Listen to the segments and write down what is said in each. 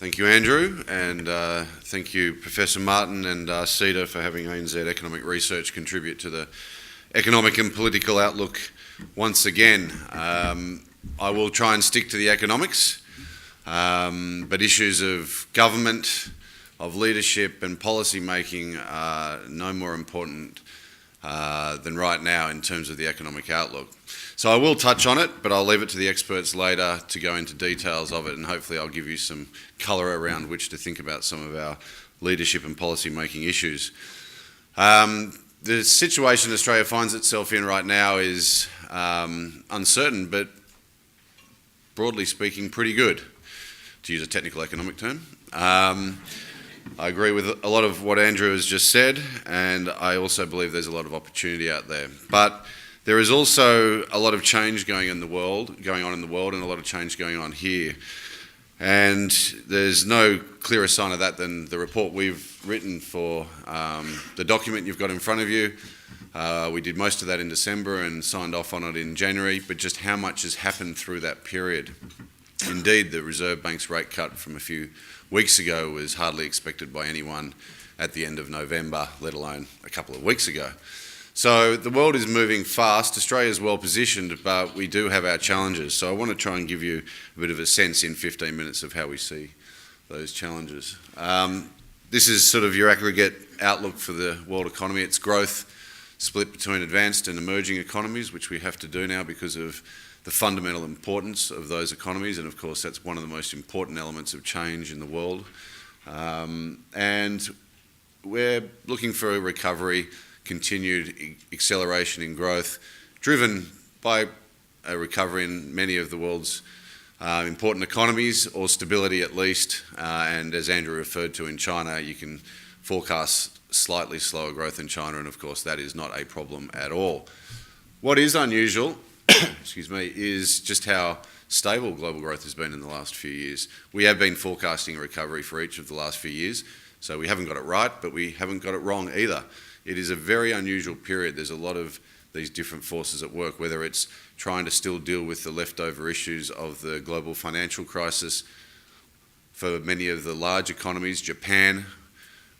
Thank you, Andrew, and thank you, Professor Martin and CEDA for having ANZ Economic Research contribute to the economic and political outlook once again. I will try and stick to the economics, but issues of government, of leadership and policy making are no more important than right now in terms of the economic outlook. So I will touch on it, but I'll leave it to the experts later to go into details of it, and hopefully I'll give you some colour around which to think about some of our leadership and policy making issues. The situation Australia finds itself in right now is uncertain, but broadly speaking pretty good, to use a technical economic term. I agree with a lot of what Andrew has just said, and I also believe there's a lot of opportunity out there. But there is also a lot of change going on in the world, and a lot of change going on here. And there's no clearer sign of that than the report we've written for the document you've got in front of you. We did most of that in December and signed off on it in January, but just how much has happened through that period. Indeed, the Reserve Bank's rate cut from a few weeks ago was hardly expected by anyone at the end of November, let alone a couple of weeks ago. So the world is moving fast. Australia is well positioned, but we do have our challenges. So I want to try and give you a bit of a sense in 15 minutes of how we see those challenges. This is sort of your aggregate outlook for the world economy. It's growth split between advanced and emerging economies, which we have to do now because of the fundamental importance of those economies, and of course that's one of the most important elements of change in the world. And we're looking for a recovery, continued acceleration in growth, driven by a recovery in many of the world's important economies, or stability at least, and as Andrew referred to in China, you can forecast slightly slower growth in China, and of course that is not a problem at all. What is unusual excuse me, is just how stable global growth has been in the last few years. We have been forecasting a recovery for each of the last few years, so we haven't got it right, but we haven't got it wrong either. It is a very unusual period. There's a lot of these different forces at work, whether it's trying to still deal with the leftover issues of the global financial crisis for many of the large economies, Japan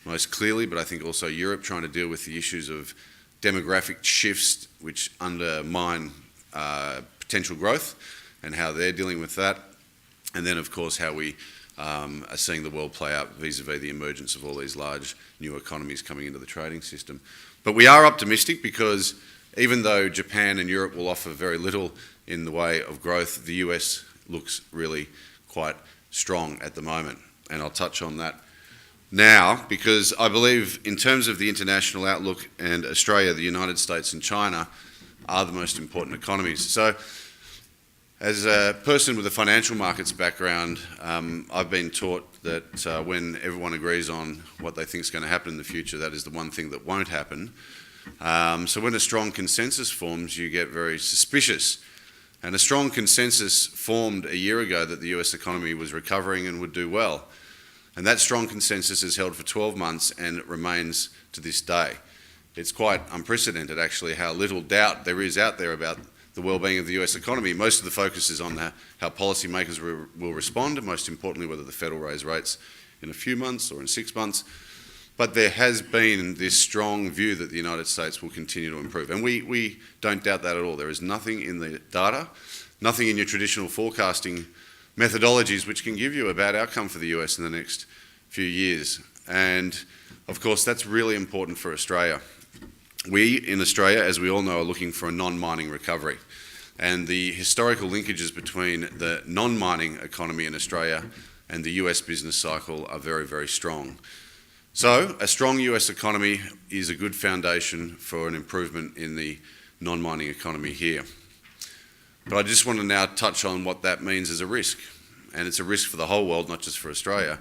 most clearly, but I think also Europe, trying to deal with the issues of demographic shifts which undermine potential growth and how they're dealing with that, and then of course how we are seeing the world play out vis-a-vis the emergence of all these large new economies coming into the trading system. But we are optimistic because even though Japan and Europe will offer very little in the way of growth, the US looks really quite strong at the moment, and I'll touch on that now because I believe in terms of the international outlook and Australia, the United States and China are the most important economies. So as a person with a financial markets background, I've been taught that when everyone agrees on what they think is going to happen in the future, that is the one thing that won't happen. So when a strong consensus forms, you get very suspicious. And a strong consensus formed a year ago that the US economy was recovering and would do well. And that strong consensus is held for 12 months and it remains to this day. It's quite unprecedented actually how little doubt there is out there about the well-being of the US economy. Most of the focus is on how policymakers will respond, and most importantly whether the Fed will raise rates in a few months or in 6 months. But there has been this strong view that the United States will continue to improve, and we don't doubt that at all. There is nothing in the data, nothing in your traditional forecasting methodologies which can give you a bad outcome for the US in the next few years. And of course that's really important for Australia. We in Australia, as we all know, are looking for a non-mining recovery, and the historical linkages between the non-mining economy in Australia and the US business cycle are very, very strong. So a strong US economy is a good foundation for an improvement in the non-mining economy here. But I just want to now touch on what that means as a risk, and it's a risk for the whole world, not just for Australia,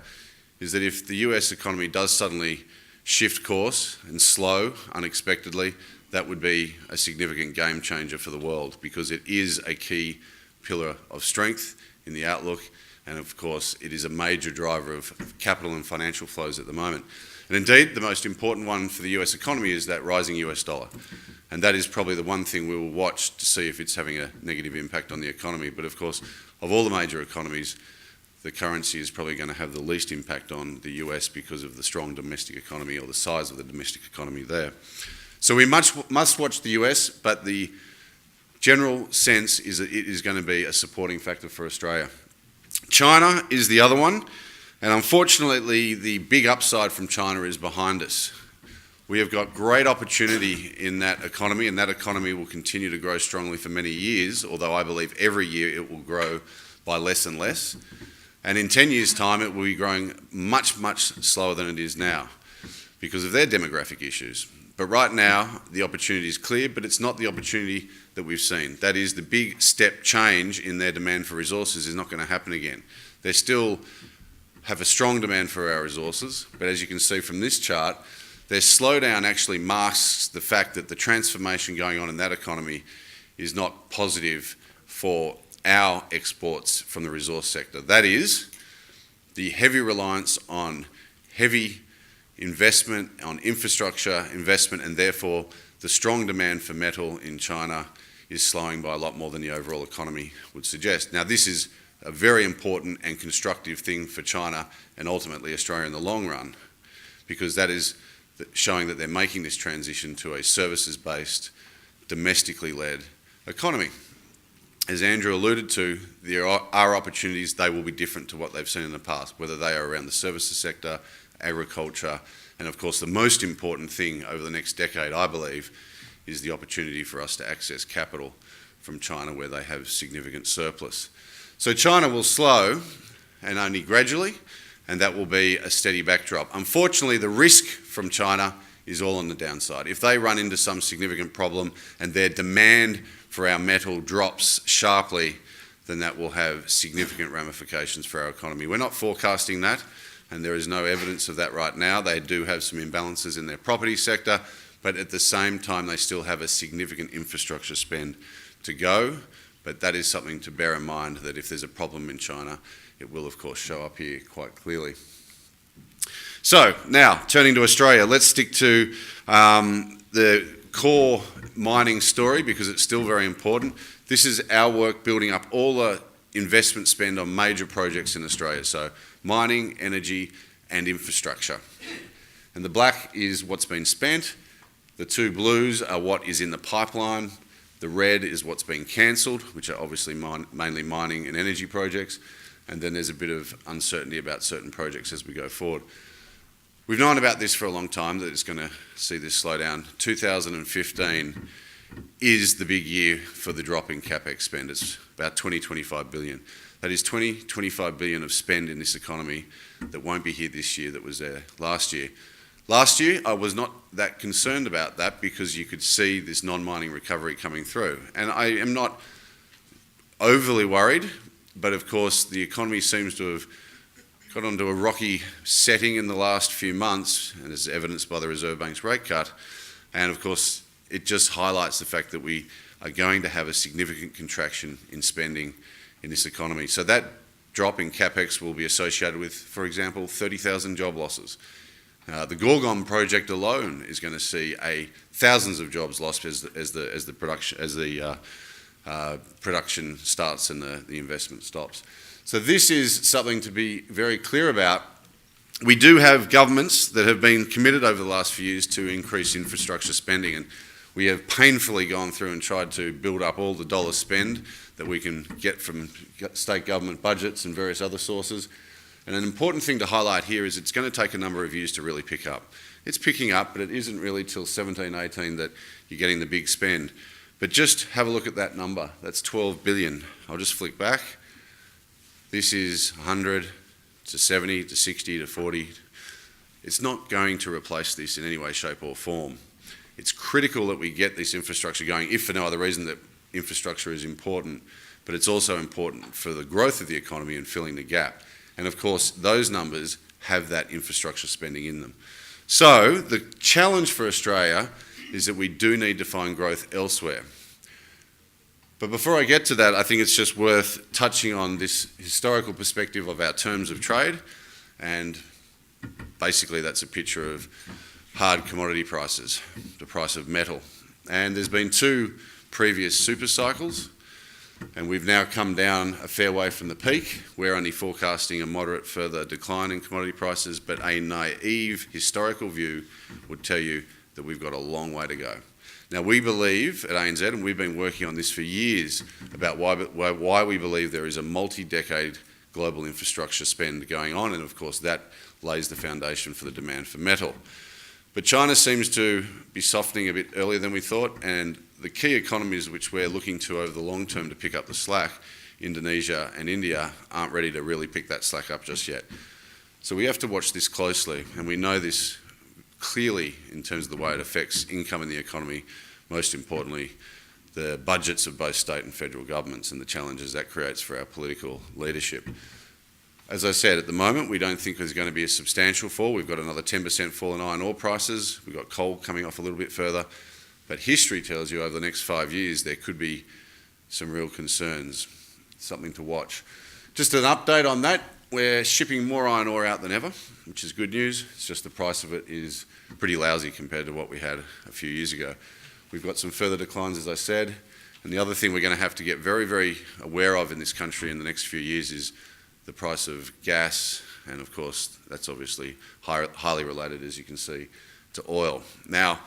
is that if the US economy does suddenly shift course and slow unexpectedly, that would be a significant game changer for the world because it is a key pillar of strength in the outlook, and of course it is a major driver of capital and financial flows at the moment. And indeed the most important one for the US economy is that rising US dollar, and that is probably the one thing we will watch to see if it's having a negative impact on the economy. But of course of all the major economies, the currency is probably going to have the least impact on the US because of the strong domestic economy or the size of the domestic economy there. So we must watch the US, but the general sense is that it is going to be a supporting factor for Australia. China is the other one, and unfortunately the big upside from China is behind us. We have got great opportunity in that economy, and that economy will continue to grow strongly for many years, although I believe every year it will grow by less and less. And in 10 years' time, it will be growing much, much slower than it is now because of their demographic issues. But right now, the opportunity is clear, but it's not the opportunity that we've seen. That is, the big step change in their demand for resources is not going to happen again. They still have a strong demand for our resources, but as you can see from this chart, their slowdown actually masks the fact that the transformation going on in that economy is not positive for our exports from the resource sector. That is, the heavy reliance on heavy investment, on infrastructure investment, and therefore the strong demand for metal in China is slowing by a lot more than the overall economy would suggest. Now, this is a very important and constructive thing for China and ultimately Australia in the long run, because that is showing that they're making this transition to a services-based, domestically led economy. As Andrew alluded to, there are opportunities. They will be different to what they've seen in the past, whether they are around the services sector, agriculture, and of course the most important thing over the next decade, I believe, is the opportunity for us to access capital from China where they have significant surplus. So China will slow, and only gradually, and that will be a steady backdrop. Unfortunately, the risk from China is all on the downside. If they run into some significant problem and their demand for our metal drops sharply, then that will have significant ramifications for our economy. We're not forecasting that, and there is no evidence of that right now. They do have some imbalances in their property sector, but at the same time they still have a significant infrastructure spend to go. But that is something to bear in mind, that if there's a problem in China, it will of course show up here quite clearly. So now, turning to Australia, let's stick to the core mining story because it's still very important. This is our work building up all the investment spend on major projects in Australia, so mining, energy and infrastructure. And the black is what's been spent, the two blues are what is in the pipeline, the red is what's been cancelled, which are obviously mainly mining and energy projects, and then there's a bit of uncertainty about certain projects as we go forward. We've known about this for a long time, that it's going to see this slow down. 2015 is the big year for the drop in CapEx spend. It's about 25 billion. That is 25 billion of spend in this economy that won't be here this year that was there last year. Last year, I was not that concerned about that because you could see this non-mining recovery coming through. And I am not overly worried, but of course the economy seems to have got onto a rocky setting in the last few months, and as evidenced by the Reserve Bank's rate cut. And of course, it just highlights the fact that we are going to have a significant contraction in spending in this economy. So that drop in CapEx will be associated with, for example, 30,000 job losses. The Gorgon project alone is going to see thousands of jobs lost as the production starts and the investment stops. So this is something to be very clear about. We do have governments that have been committed over the last few years to increase infrastructure spending, and we have painfully gone through and tried to build up all the dollar spend that we can get from state government budgets and various other sources. And an important thing to highlight here is it's going to take a number of years to really pick up. It's picking up, but it isn't really till 17, 18 that you're getting the big spend. But just have a look at that number. That's 12 billion. I'll just flick back. This is 100 to 70 to 60 to 40. It's not going to replace this in any way, shape or form. It's critical that we get this infrastructure going, if for no other reason that infrastructure is important, but it's also important for the growth of the economy and filling the gap. And of course, those numbers have that infrastructure spending in them. So the challenge for Australia is that we do need to find growth elsewhere. But before I get to that, I think it's just worth touching on this historical perspective of our terms of trade. And basically that's a picture of hard commodity prices, the price of metal. And there's been two previous super cycles. and we've now come down a fair way from the peak. We're only forecasting a moderate further decline in commodity prices, but a naive historical view would tell you that we've got a long way to go. Now, we believe at ANZ, and we've been working on this for years, about why we believe there is a multi-decade global infrastructure spend going on, and of course that lays the foundation for the demand for metal. But China seems to be softening a bit earlier than we thought, and the key economies which we're looking to over the long term to pick up the slack, Indonesia and India, aren't ready to really pick that slack up just yet. So we have to watch this closely, and we know this clearly in terms of the way it affects income in the economy, most importantly, the budgets of both state and federal governments and the challenges that creates for our political leadership. As I said, at the moment, we don't think there's going to be a substantial fall. We've got another 10% fall in iron ore prices. We've got coal coming off a little bit further. But history tells you over the next 5 years there could be some real concerns, something to watch. Just an update on that. We're shipping more iron ore out than ever, which is good news. It's just the price of it is pretty lousy compared to what we had a few years ago. We've got some further declines, as I said. And the other thing we're going to have to get very, very aware of in this country in the next few years is the price of gas, and of course that's obviously highly related, as you can see, to oil. Now,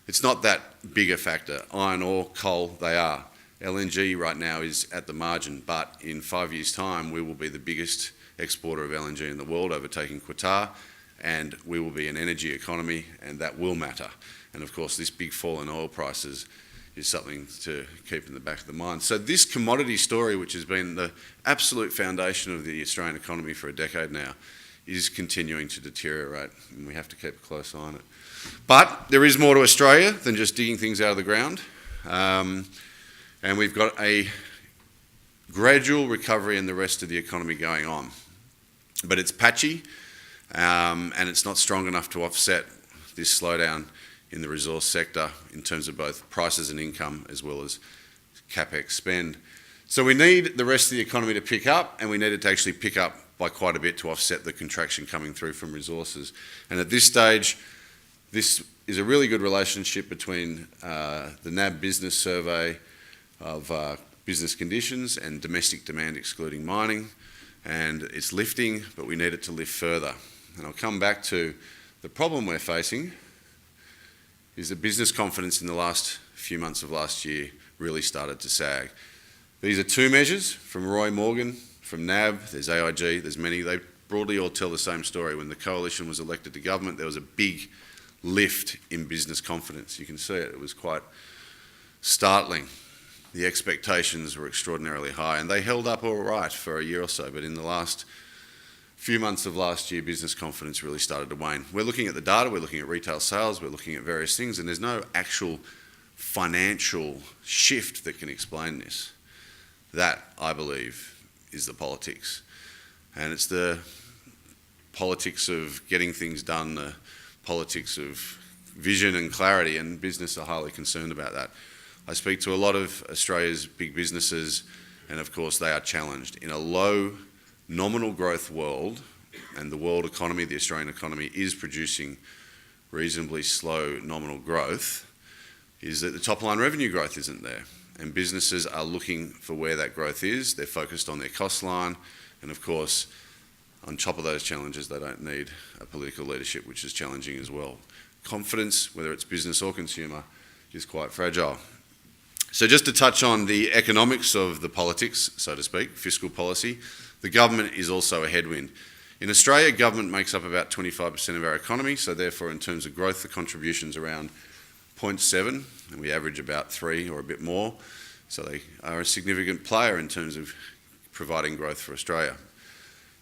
it's not that big a factor. Iron ore, coal, they are. LNG right now is at the margin, but in 5 years' time we will be the biggest exporter of LNG in the world, overtaking Qatar, and we will be an energy economy, and that will matter. And of course this big fall in oil prices is something to keep in the back of the mind. So this commodity story, which has been the absolute foundation of the Australian economy for a decade now, is continuing to deteriorate, and we have to keep a close eye on it. But there is more to Australia than just digging things out of the ground, and we've got a gradual recovery in the rest of the economy going on. But it's patchy, and it's not strong enough to offset this slowdown in the resource sector in terms of both prices and income as well as capex spend. So we need the rest of the economy to pick up, and we need it to actually pick up by quite a bit to offset the contraction coming through from resources. And at this stage, this is a really good relationship between the NAB business survey of business conditions and domestic demand excluding mining, and it's lifting, but we need it to lift further. And I'll come back to the problem we're facing is that business confidence in the last few months of last year really started to sag. These are two measures from Roy Morgan, from NAB, there's AIG, there's many. They broadly all tell the same story. When the coalition was elected to government, there was a big lift in business confidence. You can see it, it was quite startling. The expectations were extraordinarily high, and they held up all right for a year or so, but in the last few months of last year, business confidence really started to wane. We're looking at the data, we're looking at retail sales, we're looking at various things, and there's no actual financial shift that can explain this. That, I believe, is the politics. And it's the politics of getting things done, the politics of vision and clarity, and business are highly concerned about that. I speak to a lot of Australia's big businesses, and of course they are challenged. In a low nominal growth world, and the world economy, the Australian economy, is producing reasonably slow nominal growth, is that the top line revenue growth isn't there. And businesses are looking for where that growth is. They're focused on their cost line, and of course, on top of those challenges, they don't need a political leadership, which is challenging as well. Confidence, whether it's business or consumer, is quite fragile. So just to touch on the economics of the politics, so to speak, fiscal policy, the government is also a headwind. In Australia, government makes up about 25% of our economy, so therefore in terms of growth, the contribution's around 0.7, and we average about 3 or a bit more. So they are a significant player in terms of providing growth for Australia.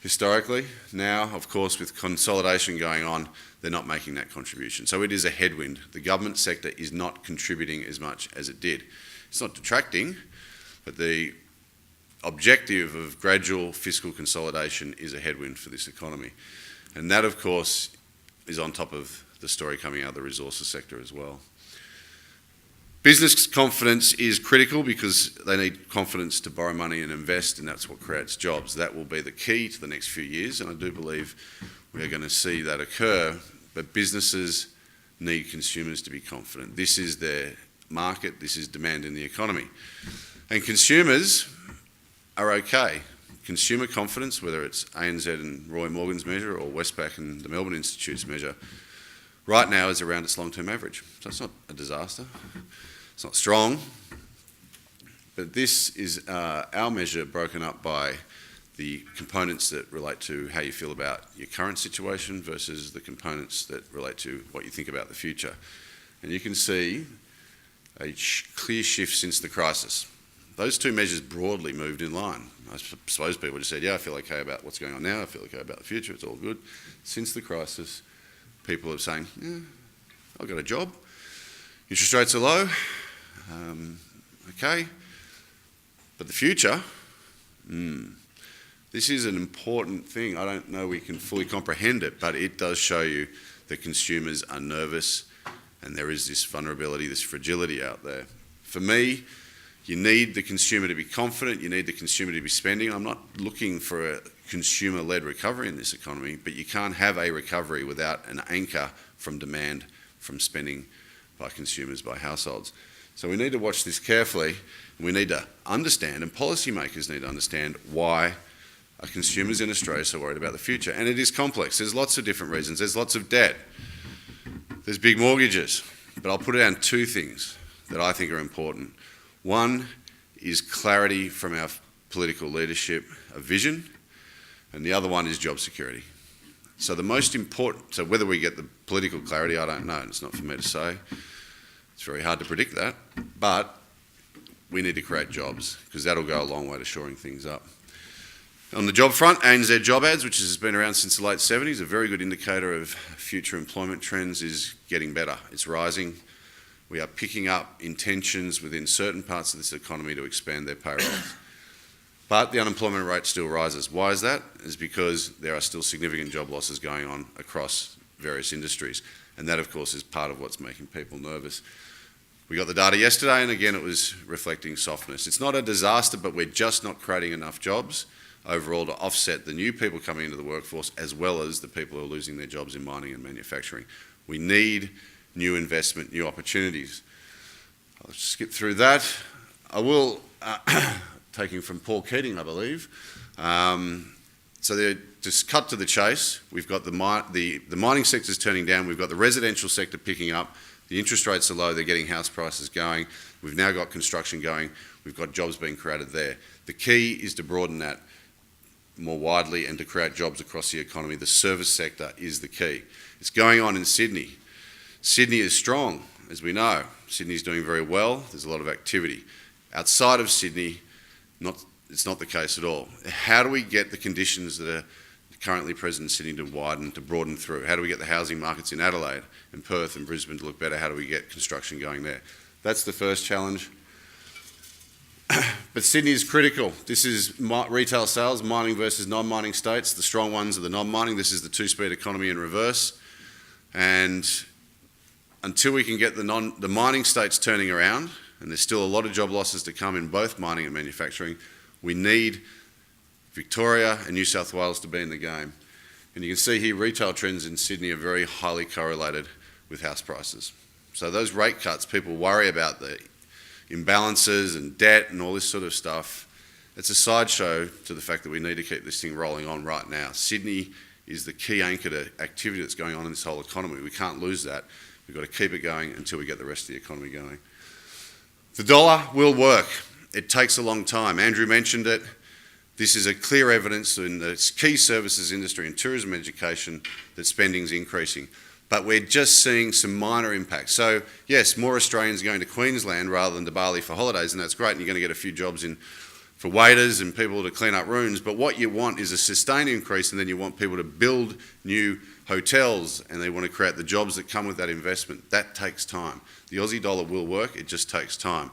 Historically, now, of course, with consolidation going on, they're not making that contribution. So it is a headwind. The government sector is not contributing as much as it did. It's not detracting, but the objective of gradual fiscal consolidation is a headwind for this economy. And that, of course, is on top of the story coming out of the resources sector as well. Business confidence is critical because they need confidence to borrow money and invest, and that's what creates jobs. That will be the key to the next few years, and I do believe we are going to see that occur, but businesses need consumers to be confident. This is their market, this is demand in the economy. And consumers, are okay. Consumer confidence, whether it's ANZ and Roy Morgan's measure or Westpac and the Melbourne Institute's measure, right now is around its long-term average. So it's not a disaster. It's not strong. But this is our measure broken up by the components that relate to how you feel about your current situation versus the components that relate to what you think about the future. And you can see a clear shift since the crisis. Those two measures broadly moved in line. I suppose people just said, yeah, I feel okay about what's going on now, I feel okay about the future, it's all good. Since the crisis, people are saying, yeah, I've got a job, interest rates are low, okay, but the future, this is an important thing. I don't know we can fully comprehend it, but it does show you that consumers are nervous and there is this vulnerability, this fragility out there. For me, you need the consumer to be confident, you need the consumer to be spending. I'm not looking for a consumer-led recovery in this economy, but you can't have a recovery without an anchor from demand, from spending by consumers, by households. So we need to watch this carefully, and we need to understand, and policymakers need to understand why are consumers in Australia so worried about the future. And it is complex. There's lots of different reasons. There's lots of debt. There's big mortgages. But I'll put it down two things that I think are important. One is clarity from our political leadership, a vision, and the other one is job security. So the most important, so whether we get the political clarity, I don't know. It's not for me to say. It's very hard to predict that. But we need to create jobs because that'll go a long way to shoring things up. On the job front, ANZ job ads, which has been around since the late 70s, a very good indicator of future employment trends, is getting better. It's rising. We are picking up intentions within certain parts of this economy to expand their payrolls. But the unemployment rate still rises. Why is that? It's because there are still significant job losses going on across various industries. And that, of course, is part of what's making people nervous. We got the data yesterday, and again, it was reflecting softness. It's not a disaster, but we're just not creating enough jobs overall to offset the new people coming into the workforce as well as the people who are losing their jobs in mining and manufacturing. We need new investment, new opportunities. I'll skip through that. I will, taking from Paul Keating, I believe. So they're just cut to the chase. We've got the mining sector's turning down. We've got the residential sector picking up. The interest rates are low. They're getting house prices going. We've now got construction going. We've got jobs being created there. The key is to broaden that more widely and to create jobs across the economy. The service sector is the key. It's going on in Sydney. Sydney is strong, as we know. Sydney's doing very well. There's a lot of activity. Outside of Sydney, it's not the case at all. How do we get the conditions that are currently present in Sydney to widen, to broaden through? How do we get the housing markets in Adelaide and Perth and Brisbane to look better? How do we get construction going there? That's the first challenge. But Sydney is critical. This is retail sales, mining versus non-mining states. The strong ones are the non-mining. This is the two-speed economy in reverse. And until we can get the mining states turning around, and there's still a lot of job losses to come in both mining and manufacturing, we need Victoria and New South Wales to be in the game. And you can see here retail trends in Sydney are very highly correlated with house prices. So those rate cuts, people worry about the imbalances and debt and all this sort of stuff. It's a sideshow to the fact that we need to keep this thing rolling on right now. Sydney is the key anchor to activity that's going on in this whole economy. We can't lose that. We've got to keep it going until we get the rest of the economy going. The dollar will work. It takes a long time. Andrew mentioned it. This is a clear evidence in the key services industry and tourism education that spending's increasing. But we're just seeing some minor impacts. So yes, more Australians are going to Queensland rather than to Bali for holidays, and that's great, and you're going to get a few jobs in for waiters and people to clean up rooms. But what you want is a sustained increase, and then you want people to build new hotels, and they want to create the jobs that come with that investment. That takes time. The Aussie dollar will work, it just takes time.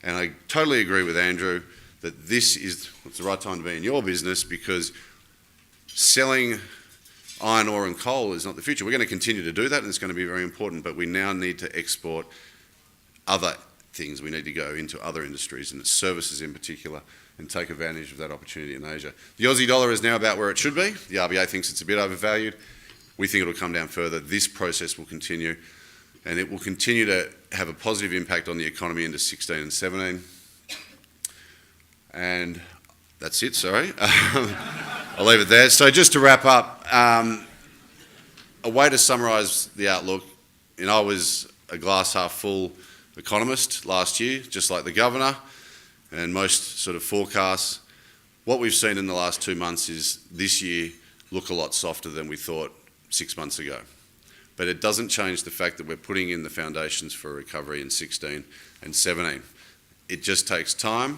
And I totally agree with Andrew that this is the right time to be in your business, because selling iron ore and coal is not the future. We're going to continue to do that, and it's going to be very important, but we now need to export other things. We need to go into other industries, and services in particular, and take advantage of that opportunity in Asia. The Aussie dollar is now about where it should be. The RBA thinks it's a bit overvalued. We think it'll come down further. This process will continue, and it will continue to have a positive impact on the economy into 16 and 17. And That's it, sorry. I'll leave it there. So just to wrap up, a way to summarise the outlook, I was a glass half full economist last year, just like the Governor and most sort of forecasts. What we've seen in the last 2 months is this year look a lot softer than we thought 6 months ago. But it doesn't change the fact that we're putting in the foundations for recovery in 16 and 17. It just takes time.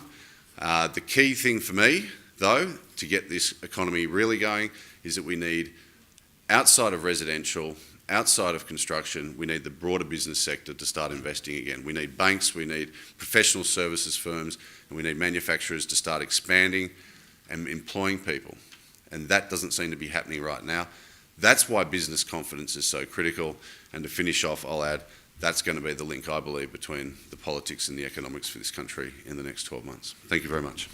The key thing for me, though, to get this economy really going is that we need, outside of residential, outside of construction, we need the broader business sector to start investing again. We need banks, we need professional services firms, and we need manufacturers to start expanding and employing people. And that doesn't seem to be happening right now. That's why business confidence is so critical. And to finish off, I'll add, that's going to be the link, I believe, between the politics and the economics for this country in the next 12 months. Thank you very much.